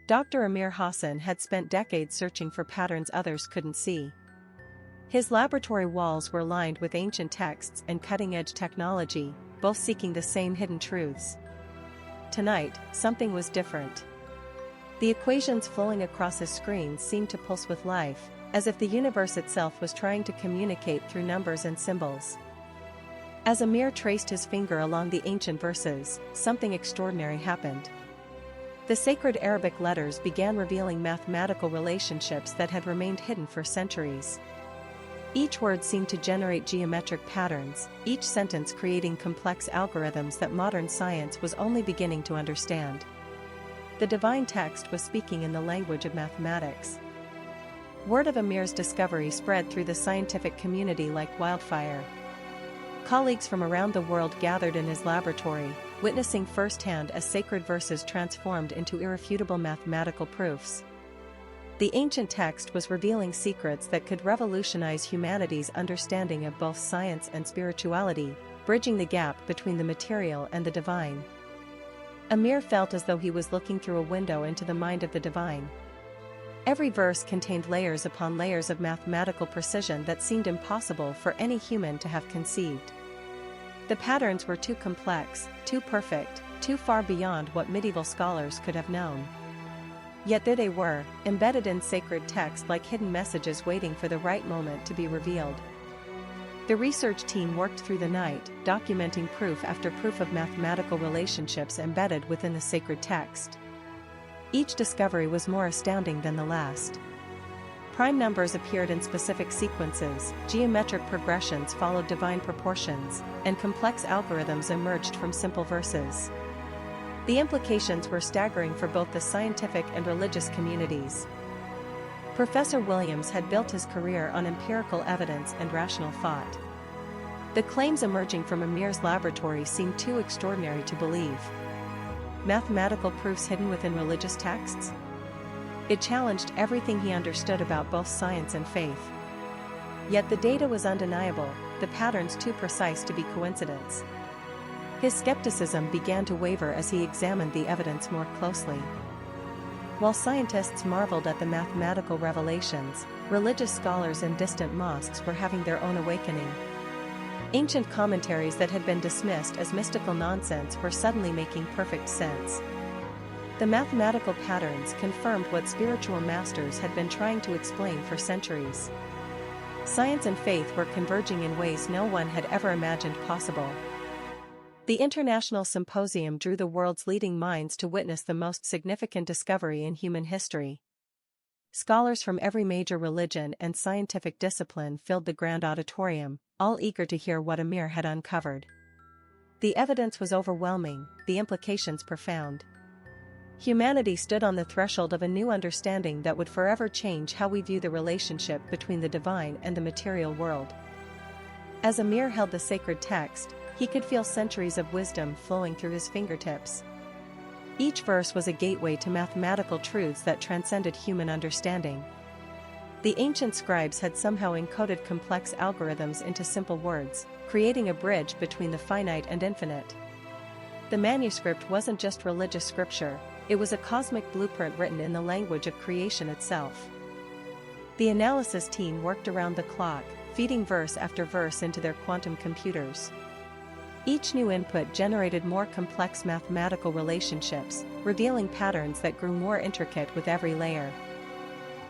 Dr. Amir Hassan had spent decades searching for patterns others couldn't see. His laboratory walls were lined with ancient texts and cutting-edge technology, both seeking the same hidden truths. Tonight, something was different. The equations flowing across his screen seemed to pulse with life, as if the universe itself was trying to communicate through numbers and symbols. As Amir traced his finger along the ancient verses, something extraordinary happened. The sacred Arabic letters began revealing mathematical relationships that had remained hidden for centuries. Each word seemed to generate geometric patterns, each sentence creating complex algorithms that modern science was only beginning to understand. The divine text was speaking in the language of mathematics. Word of Amir's discovery spread through the scientific community like wildfire. Colleagues from around the world gathered in his laboratory, witnessing firsthand as sacred verses transformed into irrefutable mathematical proofs. The ancient text was revealing secrets that could revolutionize humanity's understanding of both science and spirituality, bridging the gap between the material and the divine. Amir felt as though he was looking through a window into the mind of the divine. Every verse contained layers upon layers of mathematical precision that seemed impossible for any human to have conceived. The patterns were too complex, too perfect, too far beyond what medieval scholars could have known. Yet there they were, embedded in sacred text like hidden messages waiting for the right moment to be revealed. The research team worked through the night, documenting proof after proof of mathematical relationships embedded within the sacred text. Each discovery was more astounding than the last. Prime numbers appeared in specific sequences, geometric progressions followed divine proportions, and complex algorithms emerged from simple verses. The implications were staggering for both the scientific and religious communities. Professor Williams had built his career on empirical evidence and rational thought. The claims emerging from Amir's laboratory seemed too extraordinary to believe. Mathematical proofs hidden within religious texts? It challenged everything he understood about both science and faith. Yet the data was undeniable, the patterns too precise to be coincidence. His skepticism began to waver as he examined the evidence more closely. While scientists marveled at the mathematical revelations, religious scholars in distant mosques were having their own awakening. Ancient commentaries that had been dismissed as mystical nonsense were suddenly making perfect sense. The mathematical patterns confirmed what spiritual masters had been trying to explain for centuries. Science and faith were converging in ways no one had ever imagined possible. The International Symposium drew the world's leading minds to witness the most significant discovery in human history. Scholars from every major religion and scientific discipline filled the grand auditorium, all eager to hear what Amir had uncovered. The evidence was overwhelming, the implications profound. Humanity stood on the threshold of a new understanding that would forever change how we view the relationship between the divine and the material world. As Amir held the sacred text, he could feel centuries of wisdom flowing through his fingertips. Each verse was a gateway to mathematical truths that transcended human understanding. The ancient scribes had somehow encoded complex algorithms into simple words, creating a bridge between the finite and infinite. The manuscript wasn't just religious scripture, it was a cosmic blueprint written in the language of creation itself. The analysis team worked around the clock, feeding verse after verse into their quantum computers. Each new input generated more complex mathematical relationships, revealing patterns that grew more intricate with every layer.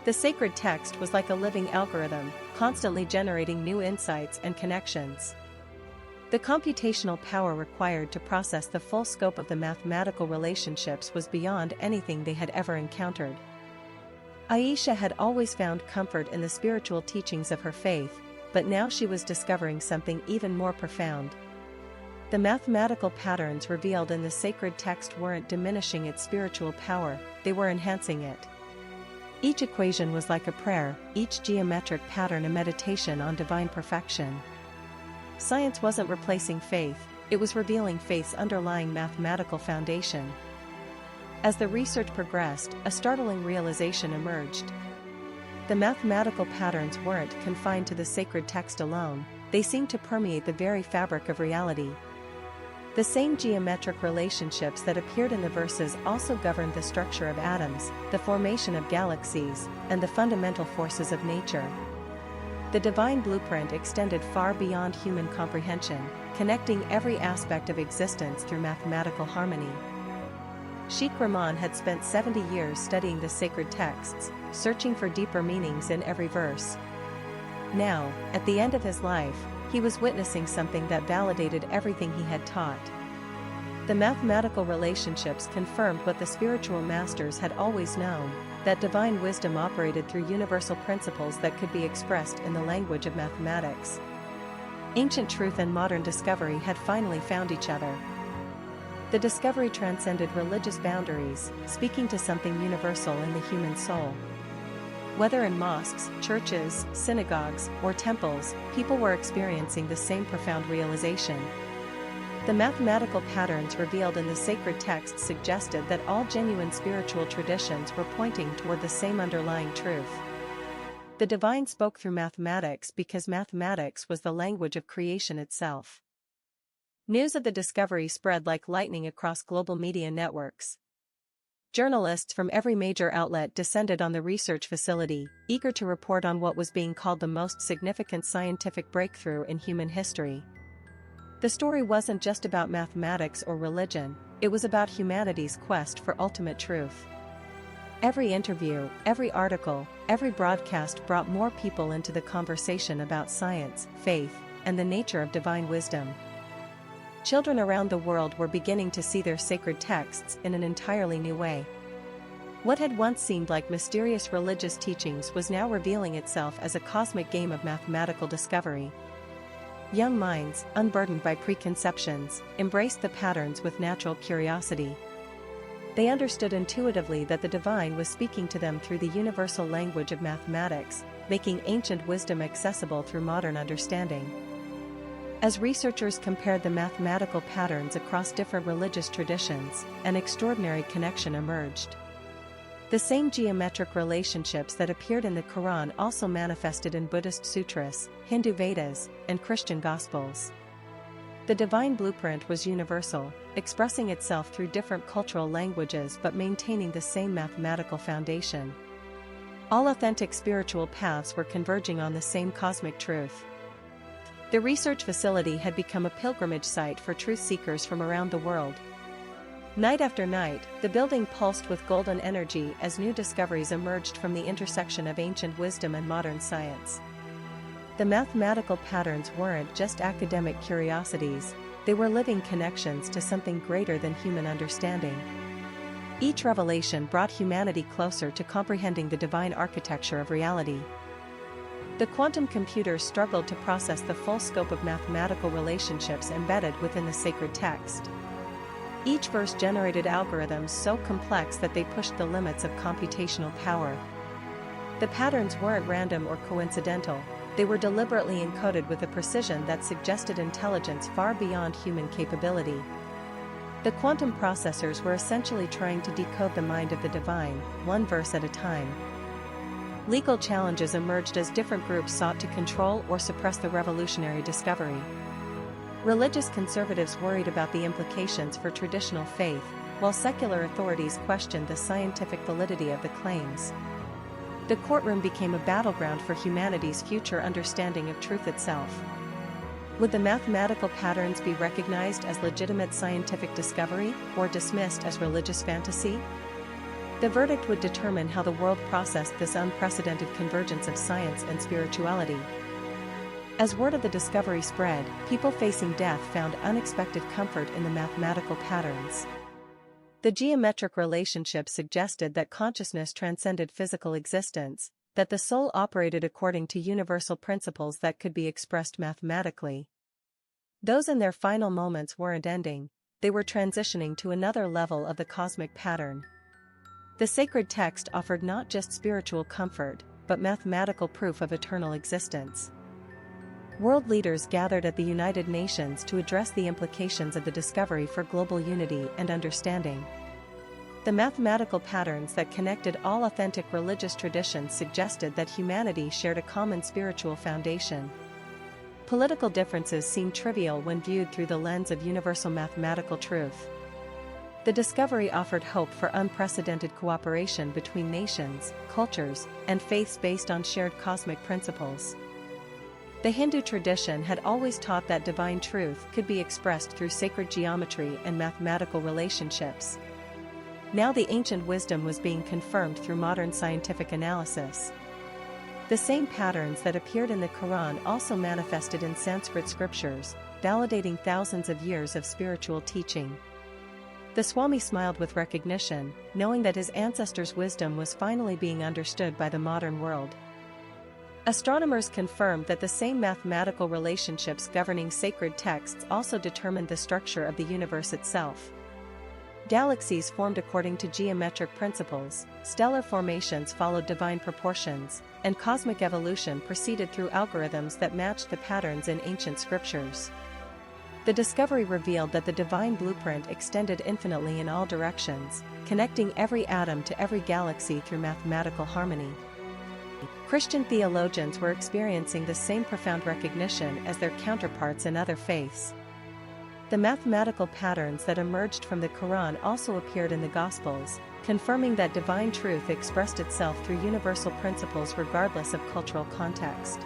The sacred text was like a living algorithm, constantly generating new insights and connections. The computational power required to process the full scope of the mathematical relationships was beyond anything they had ever encountered. Aisha had always found comfort in the spiritual teachings of her faith, but now she was discovering something even more profound. The mathematical patterns revealed in the sacred text weren't diminishing its spiritual power, they were enhancing it. Each equation was like a prayer, each geometric pattern a meditation on divine perfection. Science wasn't replacing faith, it was revealing faith's underlying mathematical foundation. As the research progressed, a startling realization emerged. The mathematical patterns weren't confined to the sacred text alone, they seemed to permeate the very fabric of reality. The same geometric relationships that appeared in the verses also governed the structure of atoms, the formation of galaxies, and the fundamental forces of nature. The divine blueprint extended far beyond human comprehension, connecting every aspect of existence through mathematical harmony. Sheikh Rahman had spent 70 years studying the sacred texts, searching for deeper meanings in every verse. Now, at the end of his life, he was witnessing something that validated everything he had taught. The mathematical relationships confirmed what the spiritual masters had always known, that divine wisdom operated through universal principles that could be expressed in the language of mathematics. Ancient truth and modern discovery had finally found each other. The discovery transcended religious boundaries, speaking to something universal in the human soul. Whether in mosques, churches, synagogues, or temples, people were experiencing the same profound realization. The mathematical patterns revealed in the sacred texts suggested that all genuine spiritual traditions were pointing toward the same underlying truth. The divine spoke through mathematics because mathematics was the language of creation itself. News of the discovery spread like lightning across global media networks. Journalists from every major outlet descended on the research facility, eager to report on what was being called the most significant scientific breakthrough in human history. The story wasn't just about mathematics or religion, it was about humanity's quest for ultimate truth. Every interview, every article, every broadcast brought more people into the conversation about science, faith, and the nature of divine wisdom. Children around the world were beginning to see their sacred texts in an entirely new way. What had once seemed like mysterious religious teachings was now revealing itself as a cosmic game of mathematical discovery. Young minds, unburdened by preconceptions, embraced the patterns with natural curiosity. They understood intuitively that the divine was speaking to them through the universal language of mathematics, making ancient wisdom accessible through modern understanding. As researchers compared the mathematical patterns across different religious traditions, an extraordinary connection emerged. The same geometric relationships that appeared in the Quran also manifested in Buddhist sutras, Hindu Vedas, and Christian Gospels. The divine blueprint was universal, expressing itself through different cultural languages but maintaining the same mathematical foundation. All authentic spiritual paths were converging on the same cosmic truth. The research facility had become a pilgrimage site for truth seekers from around the world. Night after night, the building pulsed with golden energy as new discoveries emerged from the intersection of ancient wisdom and modern science. The mathematical patterns weren't just academic curiosities, they were living connections to something greater than human understanding. Each revelation brought humanity closer to comprehending the divine architecture of reality. The quantum computers struggled to process the full scope of mathematical relationships embedded within the sacred text. Each verse generated algorithms so complex that they pushed the limits of computational power. The patterns weren't random or coincidental, they were deliberately encoded with a precision that suggested intelligence far beyond human capability. The quantum processors were essentially trying to decode the mind of the divine, one verse at a time. Legal challenges emerged as different groups sought to control or suppress the revolutionary discovery. Religious conservatives worried about the implications for traditional faith, while secular authorities questioned the scientific validity of the claims. The courtroom became a battleground for humanity's future understanding of truth itself. Would the mathematical patterns be recognized as legitimate scientific discovery, or dismissed as religious fantasy? The verdict would determine how the world processed this unprecedented convergence of science and spirituality. As word of the discovery spread, people facing death found unexpected comfort in the mathematical patterns. The geometric relationship suggested that consciousness transcended physical existence, that the soul operated according to universal principles that could be expressed mathematically. Those in their final moments weren't ending, they were transitioning to another level of the cosmic pattern. The sacred text offered not just spiritual comfort, but mathematical proof of eternal existence. World leaders gathered at the United Nations to address the implications of the discovery for global unity and understanding. The mathematical patterns that connected all authentic religious traditions suggested that humanity shared a common spiritual foundation. Political differences seem trivial when viewed through the lens of universal mathematical truth. The discovery offered hope for unprecedented cooperation between nations, cultures, and faiths based on shared cosmic principles. The Hindu tradition had always taught that divine truth could be expressed through sacred geometry and mathematical relationships. Now the ancient wisdom was being confirmed through modern scientific analysis. The same patterns that appeared in the Quran also manifested in Sanskrit scriptures, validating thousands of years of spiritual teaching. The Swami smiled with recognition, knowing that his ancestors' wisdom was finally being understood by the modern world. Astronomers confirmed that the same mathematical relationships governing sacred texts also determined the structure of the universe itself. Galaxies formed according to geometric principles, stellar formations followed divine proportions, and cosmic evolution proceeded through algorithms that matched the patterns in ancient scriptures. The discovery revealed that the divine blueprint extended infinitely in all directions, connecting every atom to every galaxy through mathematical harmony. Christian theologians were experiencing the same profound recognition as their counterparts in other faiths. The mathematical patterns that emerged from the Quran also appeared in the Gospels, confirming that divine truth expressed itself through universal principles regardless of cultural context.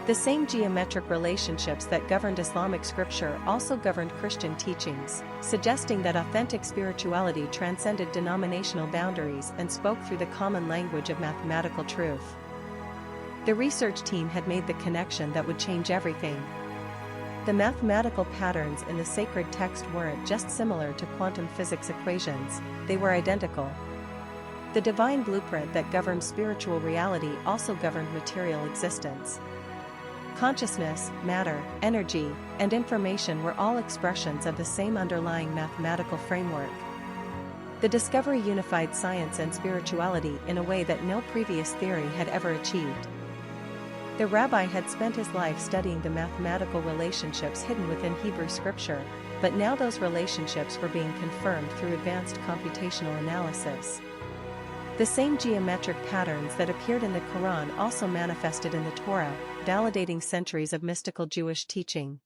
The same geometric relationships that governed Islamic scripture also governed Christian teachings, suggesting that authentic spirituality transcended denominational boundaries and spoke through the common language of mathematical truth. The research team had made the connection that would change everything. The mathematical patterns in the sacred text weren't just similar to quantum physics equations, they were identical. The divine blueprint that governed spiritual reality also governed material existence. Consciousness, matter, energy, and information were all expressions of the same underlying mathematical framework. The discovery unified science and spirituality in a way that no previous theory had ever achieved. The rabbi had spent his life studying the mathematical relationships hidden within Hebrew scripture, but now those relationships were being confirmed through advanced computational analysis. The same geometric patterns that appeared in the Quran also manifested in the Torah, validating centuries of mystical Jewish teaching.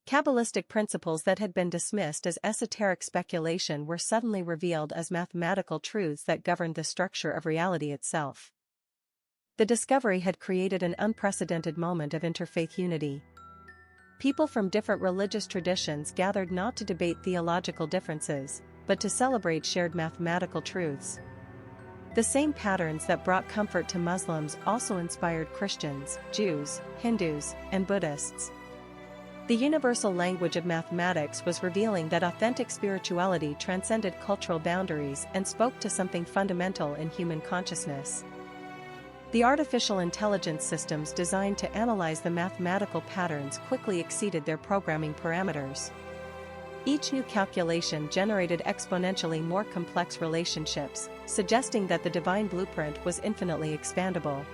Kabbalistic principles that had been dismissed as esoteric speculation were suddenly revealed as mathematical truths that governed the structure of reality itself. The discovery had created an unprecedented moment of interfaith unity. People from different religious traditions gathered not to debate theological differences, but to celebrate shared mathematical truths. The same patterns that brought comfort to Muslims also inspired Christians, Jews, Hindus, and Buddhists. The universal language of mathematics was revealing that authentic spirituality transcended cultural boundaries and spoke to something fundamental in human consciousness. The artificial intelligence systems designed to analyze the mathematical patterns quickly exceeded their programming parameters. Each new calculation generated exponentially more complex relationships, suggesting that the divine blueprint was infinitely expandable.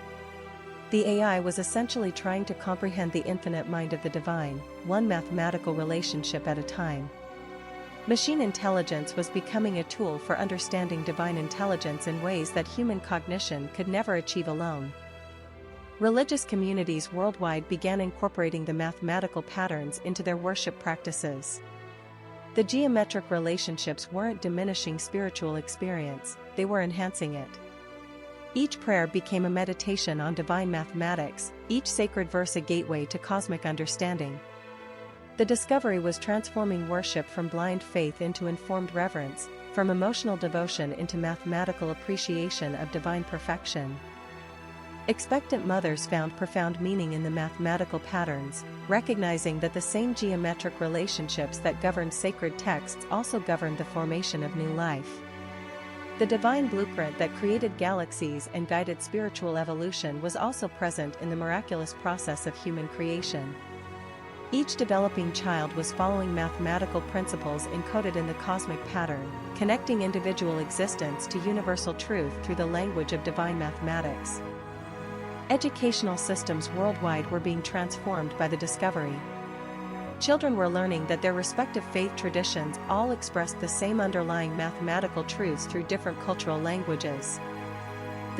The AI was essentially trying to comprehend the infinite mind of the divine, one mathematical relationship at a time. Machine intelligence was becoming a tool for understanding divine intelligence in ways that human cognition could never achieve alone. Religious communities worldwide began incorporating the mathematical patterns into their worship practices. The geometric relationships weren't diminishing spiritual experience, they were enhancing it. Each prayer became a meditation on divine mathematics, each sacred verse a gateway to cosmic understanding. The discovery was transforming worship from blind faith into informed reverence, from emotional devotion into mathematical appreciation of divine perfection. Expectant mothers found profound meaning in the mathematical patterns, recognizing that the same geometric relationships that governed sacred texts also governed the formation of new life. The divine blueprint that created galaxies and guided spiritual evolution was also present in the miraculous process of human creation. Each developing child was following mathematical principles encoded in the cosmic pattern, connecting individual existence to universal truth through the language of divine mathematics. Educational systems worldwide were being transformed by the discovery. Children were learning that their respective faith traditions all expressed the same underlying mathematical truths through different cultural languages.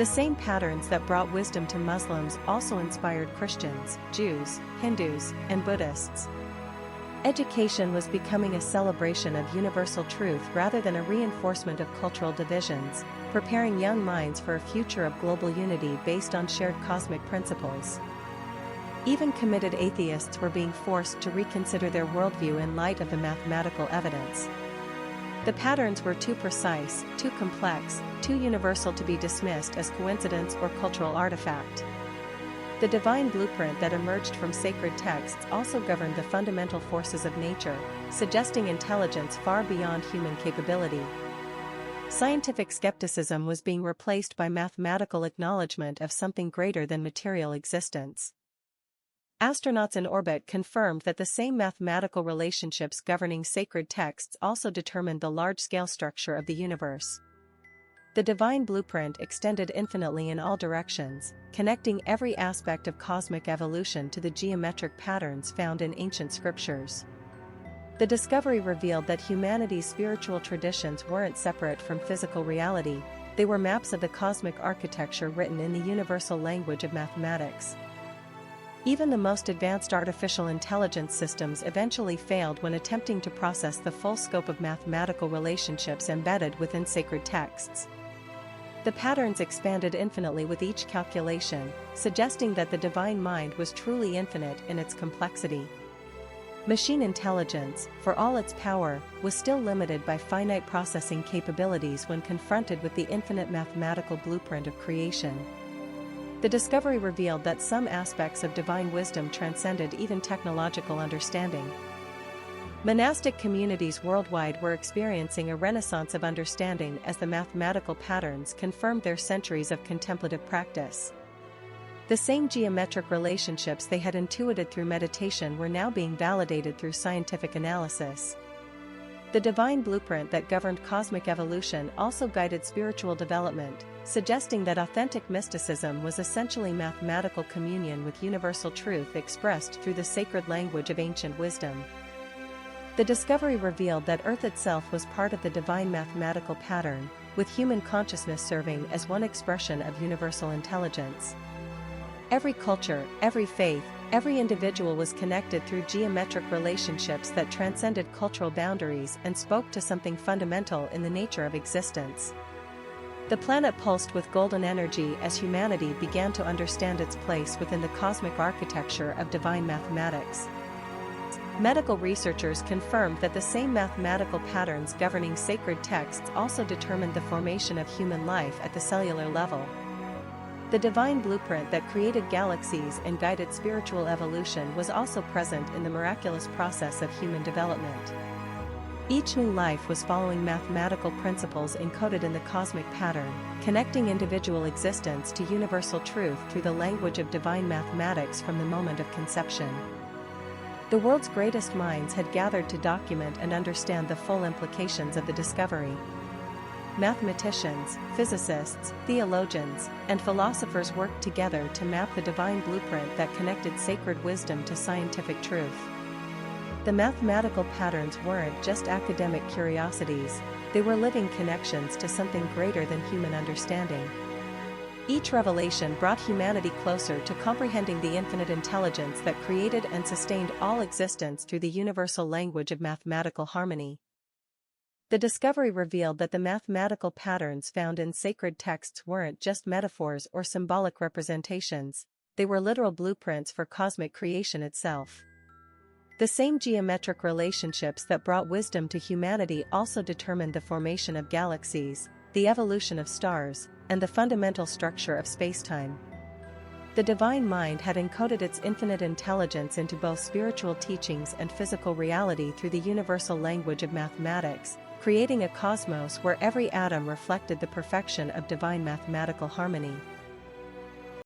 The same patterns that brought wisdom to Muslims also inspired Christians, Jews, Hindus, and Buddhists. Education was becoming a celebration of universal truth rather than a reinforcement of cultural divisions, preparing young minds for a future of global unity based on shared cosmic principles. Even committed atheists were being forced to reconsider their worldview in light of the mathematical evidence. The patterns were too precise, too complex, too universal to be dismissed as coincidence or cultural artifact. The divine blueprint that emerged from sacred texts also governed the fundamental forces of nature, suggesting intelligence far beyond human capability. Scientific skepticism was being replaced by mathematical acknowledgement of something greater than material existence. Astronauts in orbit confirmed that the same mathematical relationships governing sacred texts also determined the large-scale structure of the universe. The divine blueprint extended infinitely in all directions, connecting every aspect of cosmic evolution to the geometric patterns found in ancient scriptures. The discovery revealed that humanity's spiritual traditions weren't separate from physical reality, they were maps of the cosmic architecture written in the universal language of mathematics. Even the most advanced artificial intelligence systems eventually failed when attempting to process the full scope of mathematical relationships embedded within sacred texts. The patterns expanded infinitely with each calculation, suggesting that the divine mind was truly infinite in its complexity. Machine intelligence, for all its power, was still limited by finite processing capabilities when confronted with the infinite mathematical blueprint of creation. The discovery revealed that some aspects of divine wisdom transcended even technological understanding. Monastic communities worldwide were experiencing a renaissance of understanding as the mathematical patterns confirmed their centuries of contemplative practice. The same geometric relationships they had intuited through meditation were now being validated through scientific analysis. The divine blueprint that governed cosmic evolution also guided spiritual development, suggesting that authentic mysticism was essentially mathematical communion with universal truth expressed through the sacred language of ancient wisdom. The discovery revealed that Earth itself was part of the divine mathematical pattern, with human consciousness serving as one expression of universal intelligence. Every culture, every faith, every individual was connected through geometric relationships that transcended cultural boundaries and spoke to something fundamental in the nature of existence. The planet pulsed with golden energy as humanity began to understand its place within the cosmic architecture of divine mathematics. Medical researchers confirmed that the same mathematical patterns governing sacred texts also determined the formation of human life at the cellular level. The divine blueprint that created galaxies and guided spiritual evolution was also present in the miraculous process of human development. Each new life was following mathematical principles encoded in the cosmic pattern, connecting individual existence to universal truth through the language of divine mathematics from the moment of conception. The world's greatest minds had gathered to document and understand the full implications of the discovery. Mathematicians, physicists, theologians, and philosophers worked together to map the divine blueprint that connected sacred wisdom to scientific truth. The mathematical patterns weren't just academic curiosities, they were living connections to something greater than human understanding. Each revelation brought humanity closer to comprehending the infinite intelligence that created and sustained all existence through the universal language of mathematical harmony. The discovery revealed that the mathematical patterns found in sacred texts weren't just metaphors or symbolic representations, they were literal blueprints for cosmic creation itself. The same geometric relationships that brought wisdom to humanity also determined the formation of galaxies, the evolution of stars, and the fundamental structure of spacetime. The divine mind had encoded its infinite intelligence into both spiritual teachings and physical reality through the universal language of mathematics, creating a cosmos where every atom reflected the perfection of divine mathematical harmony.